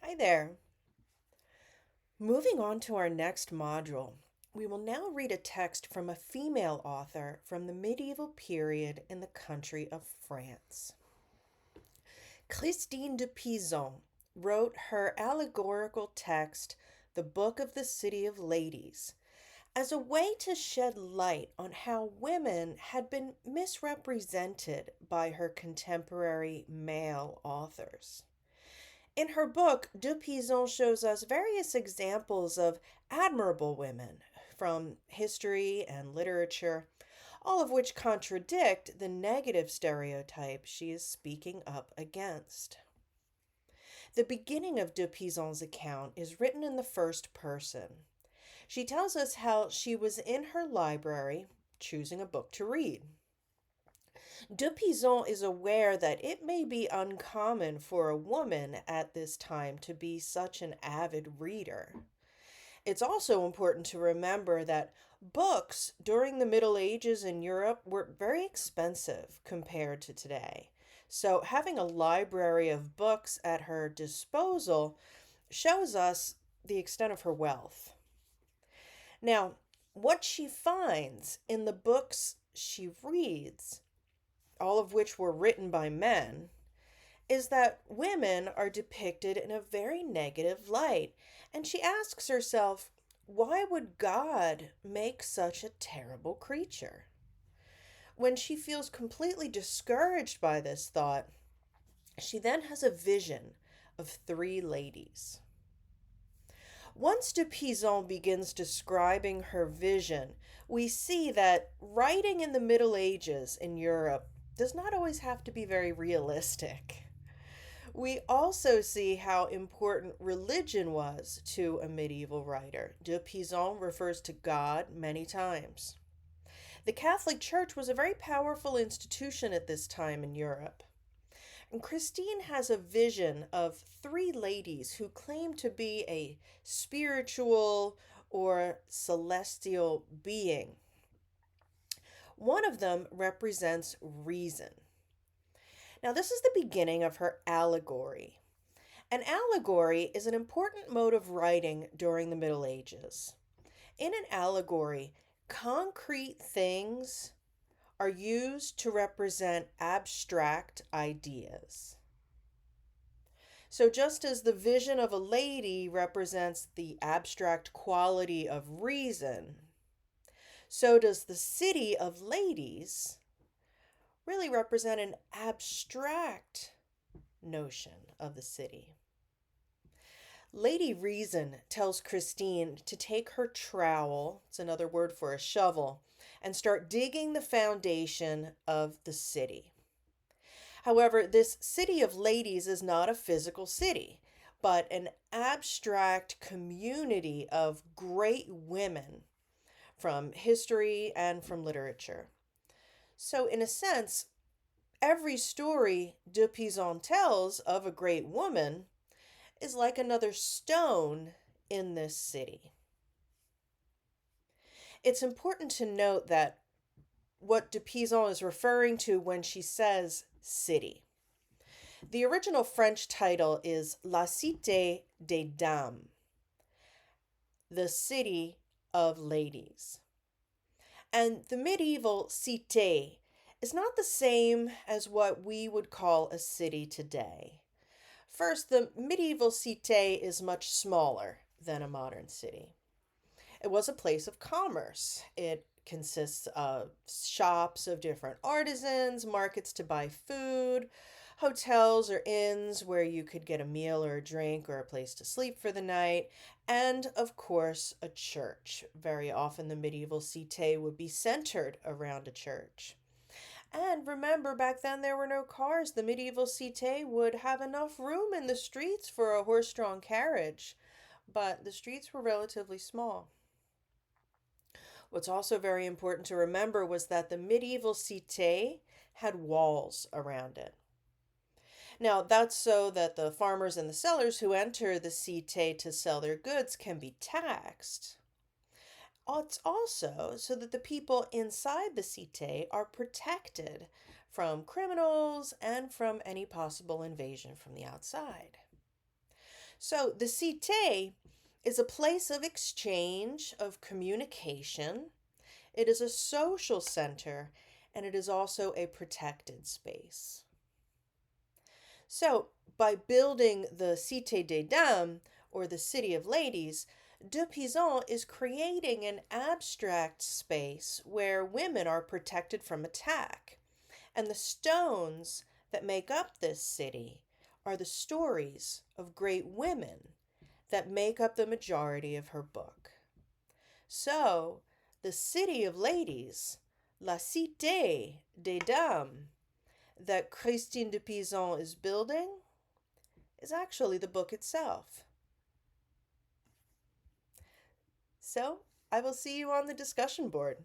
Hi there. Moving on to our next module, we will now read a text from a female author from the medieval period in the country of France. Christine de Pisan wrote her allegorical text, The Book of the City of Ladies, as a way to shed light on how women had been misrepresented by her contemporary male authors. In her book, De Pizan shows us various examples of admirable women from history and literature, all of which contradict the negative stereotype she is speaking up against. The beginning of De Pizan's account is written in the first person. She tells us how she was in her library choosing a book to read. De Pizan is aware that it may be uncommon for a woman at this time to be such an avid reader. It's also important to remember that books during the Middle Ages in Europe were very expensive compared to today. So, having a library of books at her disposal shows us the extent of her wealth. Now, what she finds in the books she reads, all of which were written by men, is that women are depicted in a very negative light. And she asks herself, why would God make such a terrible creature? When she feels completely discouraged by this thought, she then has a vision of three ladies. Once de Pizan begins describing her vision, we see that writing in the Middle Ages in Europe does not always have to be very realistic. We also see how important religion was to a medieval writer. De Pizan refers to God many times. The Catholic Church was a very powerful institution at this time in Europe. And Christine has a vision of three ladies who claim to be a spiritual or celestial being. One of them represents reason. Now, this is the beginning of her allegory. An allegory is an important mode of writing during the Middle Ages. In an allegory, concrete things are used to represent abstract ideas. So, just as the vision of a lady represents the abstract quality of reason, so does the city of ladies really represent an abstract notion of the city. Lady Reason tells Christine to take her trowel, it's another word for a shovel, and start digging the foundation of the city. However, this city of ladies is not a physical city, but an abstract community of great women from history and from literature. So, in a sense, every story de Pizan tells of a great woman is like another stone in this city. It's important to note that what de Pizan is referring to when she says city. The original French title is La Cité des Dames, the city of ladies. And the medieval cité is not the same as what we would call a city today. First, the medieval cité is much smaller than a modern city. It was a place of commerce. It consists of shops of different artisans, markets to buy food, hotels or inns where you could get a meal or a drink or a place to sleep for the night, and of course, a church. Very often, the medieval cité would be centered around a church. And remember, back then there were no cars. The medieval cité would have enough room in the streets for a horse drawn carriage, but the streets were relatively small. What's also very important to remember was that the medieval cité had walls around it. Now, that's so that the farmers and the sellers who enter the cité to sell their goods can be taxed. It's also so that the people inside the cité are protected from criminals and from any possible invasion from the outside. So the cité is a place of exchange, of communication. It is a social center, and it is also a protected space. So, by building the Cité des Dames, or the City of Ladies, de Pisan is creating an abstract space where women are protected from attack. And the stones that make up this city are the stories of great women that make up the majority of her book. So, the City of Ladies, La Cité des Dames, that Christine de Pizan is building is actually the book itself. So, I will see you on the discussion board.